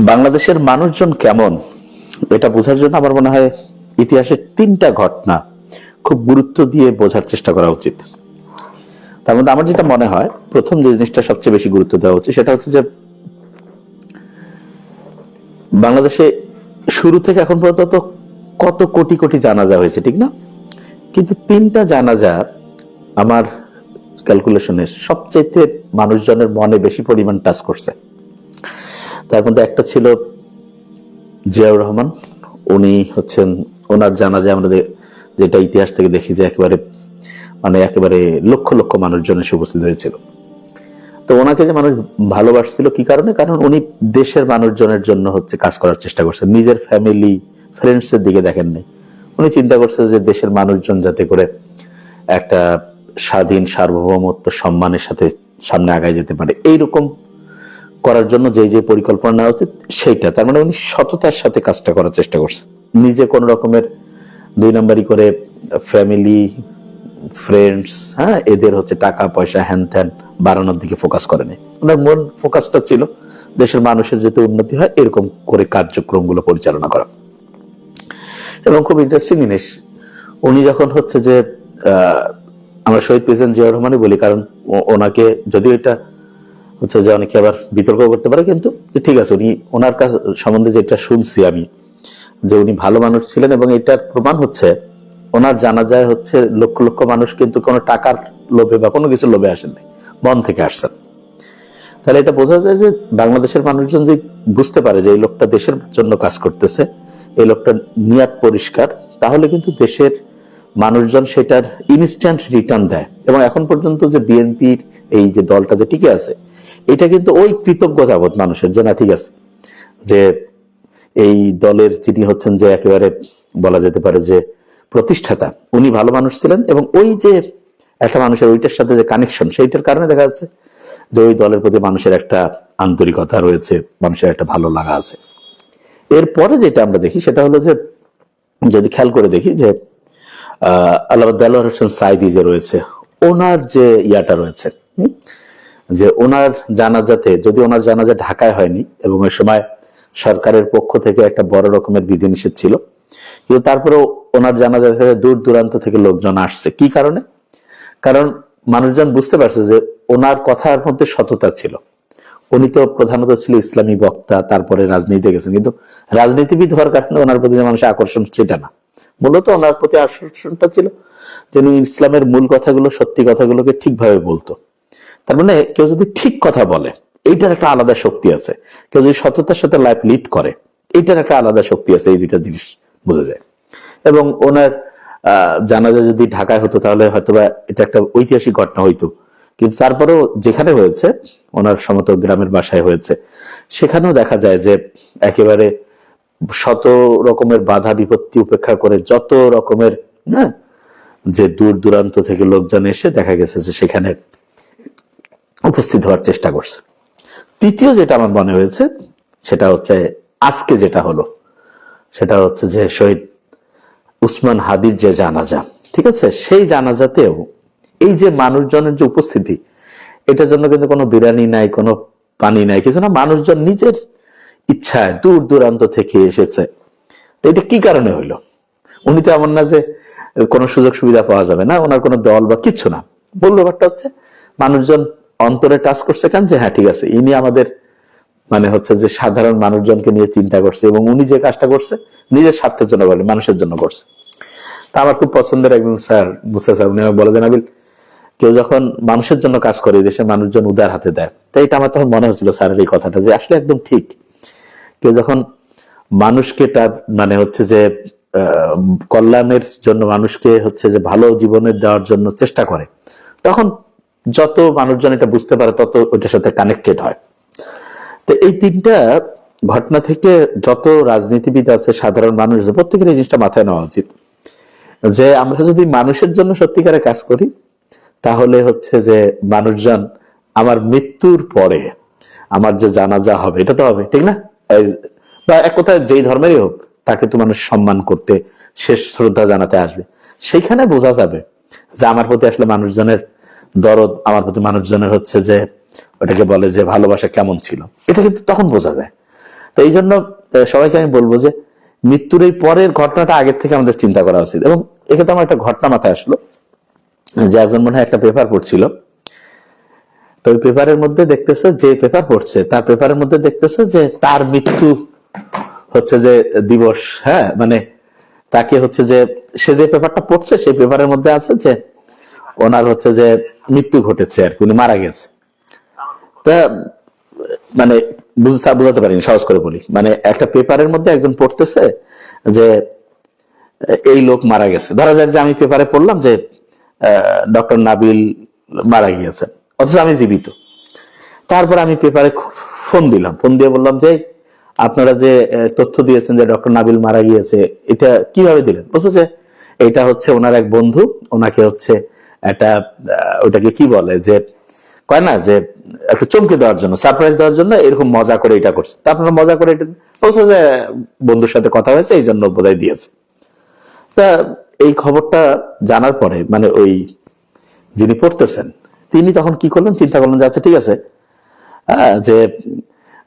বাংলাদেশের মানুষজন কেমন এটা বোঝার জন্য আমার মনে হয় ইতিহাসের 3টা ঘটনা খুব গুরুত্ব দিয়ে বোঝার চেষ্টা করা উচিত। তার মধ্যে আমার যেটা মনে হয় প্রথম যে জিনিসটা সবচেয়ে বেশি গুরুত্ব দেওয়া উচিত সেটা হচ্ছে যে বাংলাদেশে শুরু থেকে এখন পর্যন্ত কত কোটি কোটি জানাজা হয়েছে, ঠিক না? কিন্তু 3টা জানাজা আমার ক্যালকুলেশনে সবচেয়ে মানুষজনের মনে বেশি পরিমাণ টাচ করছে। তার মধ্যে একটা ছিল জিয়াউর রহমান। উনি হচ্ছেন, ওনার জানাজা আমরা যেটা ইতিহাস থেকে দেখি যে একেবারে লক্ষ লক্ষ মানুষজন এসে উপস্থিত হয়েছিল। তো ওনাকে যে মানুষ ভালোবাসছিল কি কারণে? কারণ উনি দেশের মানুষজনের জন্য কাজ করার চেষ্টা করছেন, নিজের ফ্যামিলি ফ্রেন্ডস এর দিকে দেখেননি। উনি চিন্তা করছে যে দেশের মানুষজন যাতে করে একটা স্বাধীন সার্বভৌমত্ব সম্মানের সাথে সামনে আগায় যেতে পারে, এইরকম করার জন্য যে যে পরিকল্পনা নেওয়া উচিত সেইটা। তার মানে উনি সততার সাথে কাজটা করার চেষ্টা করছে, নিজে কোন রকমের 2 নম্বরই করে ফ্যামিলি ফ্রেন্ডস এদের টাকা পয়সা হ্যান ত্যান বাড়ানোর দিকে ফোকাস করেনি। ওনার মূল ফোকাসটা ছিল দেশের মানুষের যাতে উন্নতি হয় এরকম করে কার্যক্রমগুলো পরিচালনা করা। এবং খুব ইন্টারেস্টিং জিনিস, উনি যখন যে আমরা শহীদ প্রেসিডেন্ট জিয়াউর রহমানই বলি, কারণ ওনাকে যদিও এটা যে অনেকে আবার বিতর্ক করতে পারে, কিন্তু ঠিক আছে, উনি ওনার কাছ সম্বন্ধে যেটা শুনছি আমি, যে উনি ভালো মানুষ ছিলেন। এবং এটার প্রমাণ ওনার জানাজায় লক্ষ লক্ষ মানুষ কিন্তু কোনো টাকার লোভে বা কোনো কিছু লোভে আসেন নাই, মন থেকে আসছেন। তাহলে এটা বোঝা যায় যে বাংলাদেশের মানুষজন যদি বুঝতে পারে যে এই লোকটা দেশের জন্য কাজ করতেছে, এই লোকটার নিয়াত পরিষ্কার, তাহলে কিন্তু দেশের মানুষজন সেটার ইনস্ট্যান্ট রিটার্ন দেয়। এবং এখন পর্যন্ত যে বিএনপির এই যে দলটা যে টিকে আছে, এটা কিন্তু ওই কৃতজ্ঞতাবোধ মানুষের, যে না ঠিক আছে, যে এই দলের যিনি যে একেবারে বলা যেতে পারে যে প্রতিষ্ঠাতা, উনি ভালো মানুষ ছিলেন। এবং ওই যে একটা মানুষের ওইটার সাথে যে কানেকশন, সেইটার কারণে দেখা যাচ্ছে যে ওই দলের প্রতি মানুষের একটা আন্তরিকতা রয়েছে, মানুষের একটা ভালো লাগা আছে। এরপরে যেটা আমরা দেখি সেটা হলো যে, যদি খেয়াল করে দেখি যে আল্লামা দেলোয়ার হোসেন সাঈদী যে রয়েছে, ওনার যে ইয়াটা রয়েছে, যে ওনার জানাজাতে, যদি ওনার জানাজা ঢাকায় হয়নি এবং ওই সময় সরকারের পক্ষ থেকে একটা বড় রকমের বিধিনিষেধ ছিল, কিন্তু তারপরেও ওনার জানাজা থেকে দূর দূরান্ত থেকে লোকজন আসছে। কি কারণে? কারণ মানুষজন বুঝতে পারছে যে ওনার কথার মধ্যে সততা ছিল। উনি তো প্রধানত ছিল ইসলামী বক্তা, তারপরে রাজনীতিতে গেছেন, কিন্তু রাজনীতিবিদ হওয়ার কারণে ওনার প্রতি যে মানুষের আকর্ষণ সেটা না, মূলত ওনার প্রতি আকর্ষণটা ছিল যে উনি ইসলামের মূল কথাগুলো, সত্যি কথাগুলোকে ঠিকভাবে বলতো। তার মানে কেউ যদি ঠিক কথা বলে, এইটার একটা আলাদা শক্তি আছে। কেউ যদি সততার সাথে লাইফ লিড করে, এইটার একটা আলাদা শক্তি আছে। এই দুইটা জিনিস বোঝা যায়। এবং ওনার জানাজা যদি ঢাকায় হতো তাহলে হয়তোবা এটা একটা ঐতিহাসিক ঘটনা হইতো, কিন্তু তারপরেও যেখানে হয়েছে, ওনার সমতল গ্রামের বাসায় হয়েছে, সেখানেও দেখা যায় যে একেবারে শত রকমের বাধা বিপত্তি উপেক্ষা করে যত রকমের যে দূর দূরান্ত থেকে লোকজন এসে দেখা গেছে যে সেখানে উপস্থিত হওয়ার চেষ্টা করছে। তৃতীয় যেটা আমার মনে হয়েছে সেটা আজকে যেটা হলো, সেটা যে শহীদ উসমান হাদির যে জানাজা, ঠিক আছে, সেই জানাজাতেও এই যে মানুষজনের যে উপস্থিতি, এটার জন্য কিন্তু কোনো বিরানি নাই, কোনো পানি নাই, কিছু না। মানুষজন নিজের ইচ্ছায় দূর দূরান্ত থেকে এসেছে। তো এটা কি কারণে হইলো? উনি তো এমন না যে কোনো সুযোগ সুবিধা পাওয়া যাবে না, ওনার কোনো দল বা কিছু না। মূল ব্যাপারটা মানুষজন অন্তরে টাচ করছে কেন, যে হ্যাঁ ঠিক আছে, ইনি আমাদের যে সাধারণ মানুষজনকে নিয়ে চিন্তা করছে, এবং উনি যে কাজটা করছে নিজের স্বার্থের জন্য বলে, মানুষের জন্য করছে। তা আমার খুব পছন্দের একজন স্যার, মুসা স্যার, উনি বলে যে নাবিল, কেউ যখন মানুষের জন্য কাজ করে, দেশের মানুষজন উদার হাতে দেয়। তাই এটা আমার তখন মনে হচ্ছিল স্যারের এই কথাটা, যে আসলে একদম ঠিক। কেউ যখন মানুষকে তার যে কল্যাণের জন্য, মানুষকে যে ভালো জীবনের দেওয়ার জন্য চেষ্টা করে, তখন যত মানুষজন এটা বুঝতে পারে তত ওইটার সাথে কানেক্টেড হয়। তো এই 3টা ঘটনা থেকে যত রাজনীতিবিদ আছে, সাধারণ মানুষ আছে, প্রত্যেকের এই জিনিসটা মাথায় নেওয়া উচিত, যে আমরা যদি মানুষের জন্য সত্যিকারে কাজ করি, তাহলে যে মানুষজন আমার মৃত্যুর পরে আমার যে জানাজা হবে, এটা তো হবে, ঠিক না? বা এক কথায় যেই ধর্মেরই হোক, তাকে তো মানুষ সম্মান করতে, শেষ শ্রদ্ধা জানাতে আসবে। সেইখানে বোঝা যাবে যে আমার প্রতি আসলে মানুষজনের দরদ, আমার প্রতি মানুষজনের যে ওটাকে বলে যে ভালোবাসা কেমন ছিল, এটা কিন্তু তখন বোঝা যায়। তো এই জন্য সবাইকে আমি বলবো যে মৃত্যুর এই পরের ঘটনাটা আগের থেকে আমাদের চিন্তা করা উচিত। এবং এক্ষেত্রে আমার একটা ঘটনা মাথায় আসলো, যে একজন মনে হয় একটা পেপার পড়ছিল, তো ওই পেপারের মধ্যে দেখতেছে, যে পেপার পড়ছে তার পেপারের মধ্যে দেখতেছে যে তার মৃত্যু হচ্ছে যে দিবস, হ্যাঁ মানে তাকে হচ্ছে যে সে যে পেপারটা পড়ছে সেই পেপারের মধ্যে আছে যে ওনার হচ্ছে যে মৃত্যু ঘটেছে আর কি, উনি মারা গেছে। তা মানে বুঝাতে পারিনি, সহজ করে বলি, মানে একটা পেপারের মধ্যে একজন পড়তেছে যে এই লোক মারা গেছে। ধরা যাক যে আমি পেপারে পড়লাম যে ডক্টর নাবিল মারা গিয়েছে, অথচ আমি জীবিত। তারপর আমি পেপারে ফোন দিলাম, ফোন দিয়ে বললাম যে আপনারা যে তথ্য দিয়েছেন যে ডক্টর নাবিল মারা গিয়েছে, এটা কিভাবে দিলেন? বলছে যে এটা হচ্ছে ওনার এক বন্ধু, ওনাকে হচ্ছে একটা ওটাকে কি বলে যে কয় না যে একটু চমকে দেওয়ার জন্য, সারপ্রাইজ দেওয়ার জন্য এরকম মজা করে এটা করছে। তা আপনারা মজা করে এটা বলছে যে বন্ধুর সাথে কথা হয়েছে এই জন্য বোধহয় দিয়েছে। তা এই খবরটা জানার পরে মানে ওই যিনি পড়তেছেন তিনি তখন কি করলেন, চিন্তা করলেন যে আচ্ছা ঠিক আছে, যে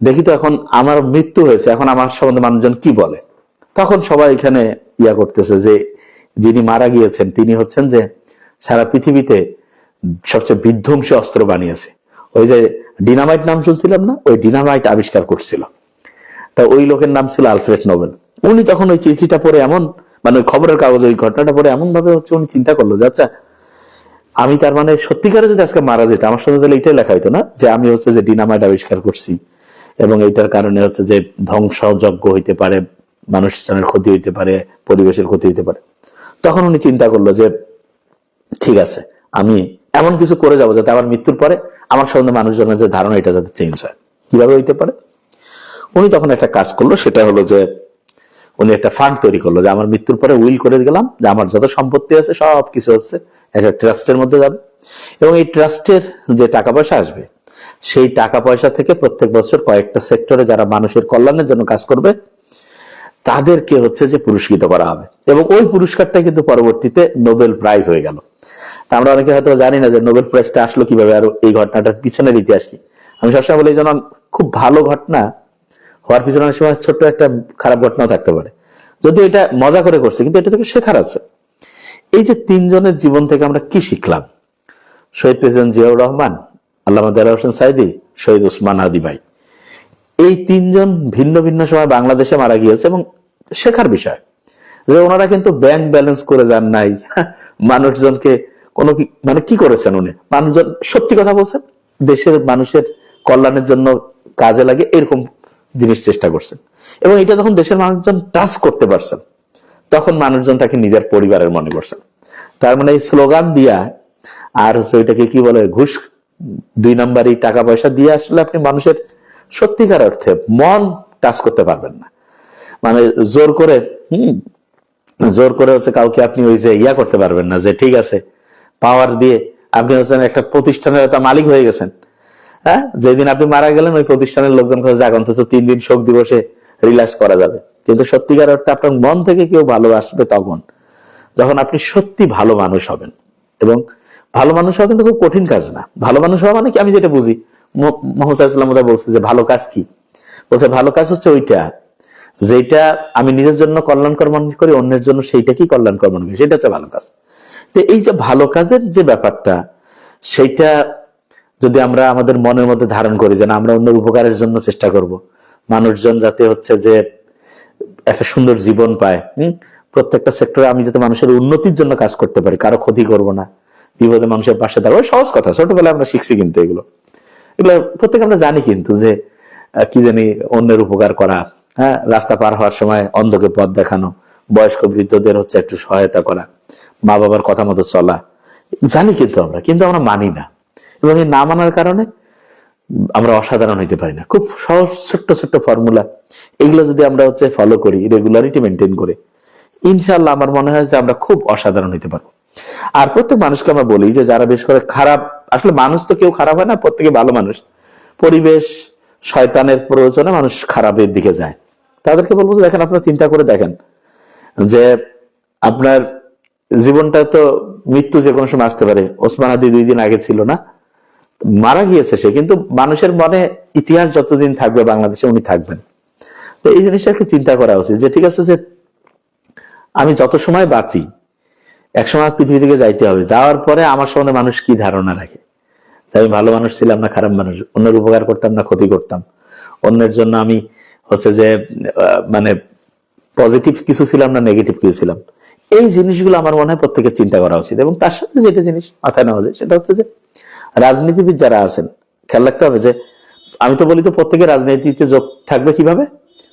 দেখি তো এখন আমার মৃত্যু হয়েছে, এখন আমার সম্বন্ধে মানুষজন কি বলে। তখন সবাই এখানে ইয়া করতেছে যে যিনি মারা গিয়েছেন তিনি হচ্ছেন যে সারা পৃথিবীতে সবচেয়ে বিধ্বংসী অস্ত্র বানিয়েছে। ওই যে ডিনামাইট নাম শুনছিলাম না, ওই ডিনামাইট আবিষ্কার করছিল। তা ওই লোকের নাম ছিল আলফ্রেড নোবেল। উনি তখন ওই চিঠিটা পড়ে এমন মানে ওই খবরের কাগজে ওই ঘটনাটা পড়ে এমন ভাবে হচ্ছে উনি চিন্তা করলো যে আচ্ছা আমি তার মানে সত্যিকারে যদি আজকে মারা যেত আমার সঙ্গে তাহলে এটাই লেখা হইতো না যে আমি হচ্ছে যে ডিনামাইট আবিষ্কার করছি এবং এইটার কারণে হচ্ছে যে ধ্বংসযজ্ঞ হইতে পারে, মানুষজনের ক্ষতি হইতে পারে, পরিবেশের ক্ষতি হইতে পারে। তখন উনি চিন্তা করলো যে ঠিক আছে আমি এমন কিছু করে যাবো যাতে আমার মৃত্যুর পরে আমার সম্বন্ধে মানুষজনের যে ধারণা এটা যাতে চেঞ্জ হয়। কিভাবে হইতে পারে? উনি তখন একটা কাজ করলো, সেটা হলো যে উনি একটা ফান্ড তৈরি করলো যে আমার মৃত্যুর পরে উইল করে গেলাম যে আমার যত সম্পত্তি আছে সব কিছু হচ্ছে একটা ট্রাস্টের মধ্যে যাবে এবং এই ট্রাস্টের যে টাকা পয়সা আসবে সেই টাকা পয়সা থেকে প্রত্যেক বছর কয়েকটা সেক্টরে যারা মানুষের কল্যাণের জন্য কাজ করবে তাদেরকে হচ্ছে যে পুরস্কৃত করা হবে এবং ওই পুরস্কারটা কিন্তু পরবর্তীতে নোবেল প্রাইজ হয়ে গেল। তা আমরা অনেকে হয়তো জানি না যে নোবেল প্রাইজটা আসলো কিভাবে আর এই ঘটনাটার পিছনের ইতিহাস কি। আমি সবসময় বলি যেন খুব ভালো ঘটনা হওয়ার পিছনে অনেক সময় ছোট্ট একটা খারাপ ঘটনাও থাকতে পারে, যদিও এটা মজা করে করছে কিন্তু এটা থেকে শেখার আছে। এই যে তিনজনের জীবন থেকে আমরা কি শিখলাম? শহীদ প্রেসিডেন্ট জিয়াউর রহমান, আল্লামা দেলোয়ার হোসেন সাঈদী, শহীদ ওসমান হাদি ভাই, এই তিনজন ভিন্ন ভিন্ন সময় বাংলাদেশে মারা গিয়েছে এবং শেখার বিষয় যে ওনারা কিন্তু ব্যাংক ব্যালেন্স করে যান নাই, মানুষজনকে কোনো মানে কি করেছেন উনি, মানুষজন সত্যি কথা বলছেন, দেশের মানুষের কল্যাণের জন্য কাজে লাগে এরকম জিনিস চেষ্টা করছেন এবং এটা যখন দেশের মানুষজন টাচ করতে পারছেন তখন মানুষজন তাকে নিজের পরিবারের মনে করছেন। তার মানে এই স্লোগান দিয়া আর হচ্ছে ওইটাকে কি বলে ঘুষ 2 নাম্বারই টাকা পয়সা দিয়ে আসলে আপনি মানুষের সত্যিকার অর্থে মন টাচ করতে পারবেন না। মানে জোর করে হচ্ছে কাউকে আপনি ওই যে ইয়া করতে পারবেন না যে ঠিক আছে পাওয়ার দিয়ে আপনি হচ্ছেন একটা প্রতিষ্ঠানের একটা মালিক হয়ে গেছেন। হ্যাঁ, যেদিন আপনি মারা গেলেন ওই প্রতিষ্ঠানের লোকজন যাক অন্তত 3 দিন শোক দিবসে রিল্যাক্স করা যাবে, কিন্তু সত্যিকার অর্থে আপনার মন থেকে কেউ ভালোবাসবে তখন যখন আপনি সত্যি ভালো মানুষ হবেন। এবং ভালো মানুষ হওয়া কিন্তু খুব কঠিন কাজ না। ভালো মানুষ হওয়া মানে কি, আমি যেটা বুঝি মোহাম্মদ সাল্লাল্লাহু আলাইহি ওয়াসাল্লাম বলছে যে ভালো কাজ কি, বলছে ভালো কাজ হচ্ছে ওইটা যেটা আমি নিজের জন্য কল্যাণকর মনে করি, অন্যের জন্য সেইটা কি কল্যাণকর মনে করি, সেটা হচ্ছে ভালো কাজ। তো এই যে ভালো কাজের যে ব্যাপারটা সেইটা যদি আমরা আমাদের মনের মধ্যে ধারণ করি যে না আমরা অন্যের উপকারের জন্য চেষ্টা করব, মানুষজন যাতে হচ্ছে যে একটা সুন্দর জীবন পায়, প্রত্যেকটা সেক্টরে আমি যাতে মানুষের উন্নতির জন্য কাজ করতে পারি, কারো ক্ষতি করব না, বিপদে মানুষের পাশে দাঁড়াবো, সহজ কথা, ছোটবেলায় আমরা শিখছি কিন্তু এগুলো প্রত্যেক আমরা জানি কিন্তু যে কি জানি অন্যের উপকার করা, হ্যাঁ, রাস্তা পার হওয়ার সময় অন্ধকে পথ দেখানো, বয়স্ক বৃদ্ধদের হচ্ছে একটু সহায়তা করা, মা বাবার কথা মতো চলা, জানি কিন্তু আমরা মানি না এবং এই না মানার কারণে আমরা অসাধারণ হইতে পারি না। খুব সহজ ছোট্ট ছোট্ট ফর্মুলা, এগুলো যদি আমরা হচ্ছে ফলো করি, রেগুলারিটি মেনটেন করে, ইনশাল্লাহ আমার মনে হয় যে আমরা খুব অসাধারণ হইতে পারবো। আর প্রত্যেক মানুষকে আমরা বলি যে যারা বেশ করে খারাপ, আসলে মানুষ তো কেউ খারাপ হয় না, প্রত্যেকে ভালো মানুষ, পরিবেশ শয়তানের প্রয়োজনে মানুষ খারাপের দিকে যায়, তাদেরকে বলবো যে দেখেন আপনারা চিন্তা করে দেখেন যে আপনার জীবনটা তো মৃত্যু যে কোনো সময় আসতে পারে। ওসমান হাদি 2 দিন আগে ছিল না, মারা গিয়েছে সে, কিন্তু মানুষের মনে ইতিহাস যতদিন থাকবে বাংলাদেশে উনি থাকবেন। তো এই জিনিসটা একটু চিন্তা করা উচিত যে ঠিক আছে যে আমি যত সময় বাঁচি একসময় পৃথিবী থেকে যাইতে হবে, যাওয়ার পরে আমার সম্বন্ধে মানুষ কি ধারণা রাখে, আমি ভালো মানুষ ছিলাম না খারাপ মানুষ, অন্যের উপকার করতাম না ক্ষতি করতাম, অন্যের জন্য আমি হচ্ছে যে মানে পজিটিভ কিছু ছিলাম না নেগেটিভ কিছু ছিলাম। এই জিনিসগুলো আমার মনে হয় প্রত্যেকের চিন্তা করা উচিত। এবং তার সাথে যেটা জিনিস মাথায় নেওয়া যায় সেটা হচ্ছে যে রাজনীতিবিদ যারা আছেন খেয়াল রাখতে হবে যে আমি তো বলি তো প্রত্যেকের রাজনীতিতে যোগ থাকবে কিভাবে,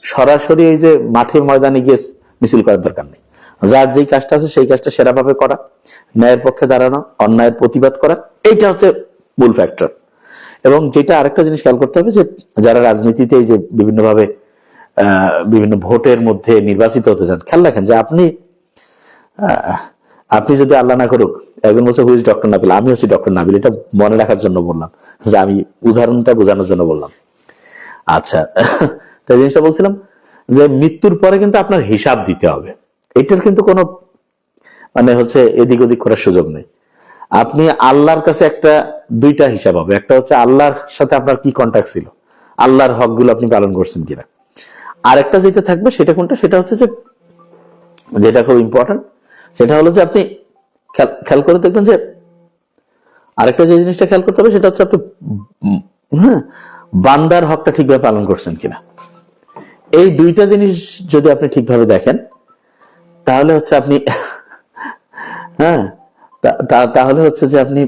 সরাসরি এই যে মাঠে ময়দানে গিয়ে মিছিল করার দরকার নেই, যার যেই কাজটা আছে সেই কাজটা সেরাভাবে করা, ন্যায়ের পক্ষে দাঁড়ানো, অন্যায়ের প্রতিবাদ করা, এইটা হচ্ছে মূল ফ্যাক্টর। এবং যেটা আরেকটা জিনিস খেয়াল করতে হবে যে যারা রাজনীতিতে এই যে বিভিন্নভাবে বিভিন্ন ভোটের মধ্যে নির্বাচিত হতে চান, খেয়াল রাখেন যে আপনি যদি আল্লাহ না করুক একজন বলছে হুইজ ডক্টর নাবিল, আমি হচ্ছি ডক্টর নাবিল, এটা মনে রাখার জন্য বললাম, যে আমি উদাহরণটা বোঝানোর জন্য বললাম। আচ্ছা, তাই জিনিসটা বলছিলাম যে মৃত্যুর পরে কিন্তু আপনার হিসাব দিতে হবে, এটার কিন্তু কোনো মানে হচ্ছে এদিক ওদিক করার সুযোগ নেই। আপনি আল্লাহর কাছে একটা দুইটা হিসাব হবে, একটা হচ্ছে আল্লাহর সাথে আপনার কি কন্ট্যাক্ট ছিল, আল্লাহর হকগুলো আপনি পালন করছেন কিনা, আরেকটা যেটা থাকবে সেটা কোনটা, সেটা হচ্ছে যে যেটা খুব ইম্পর্টেন্ট সেটা হলো যে আপনি খেয়াল করে দেখবেন যে আরেকটা যে জিনিসটা খেয়াল করতে হবে সেটা হচ্ছে আপনি বান্দার হকটা ঠিকভাবে পালন করছেন কিনা। এই দুইটা জিনিস যদি আপনি ঠিকভাবে দেখেন তাহলে হচ্ছে আপনি তাহলে হচ্ছে যে আপনি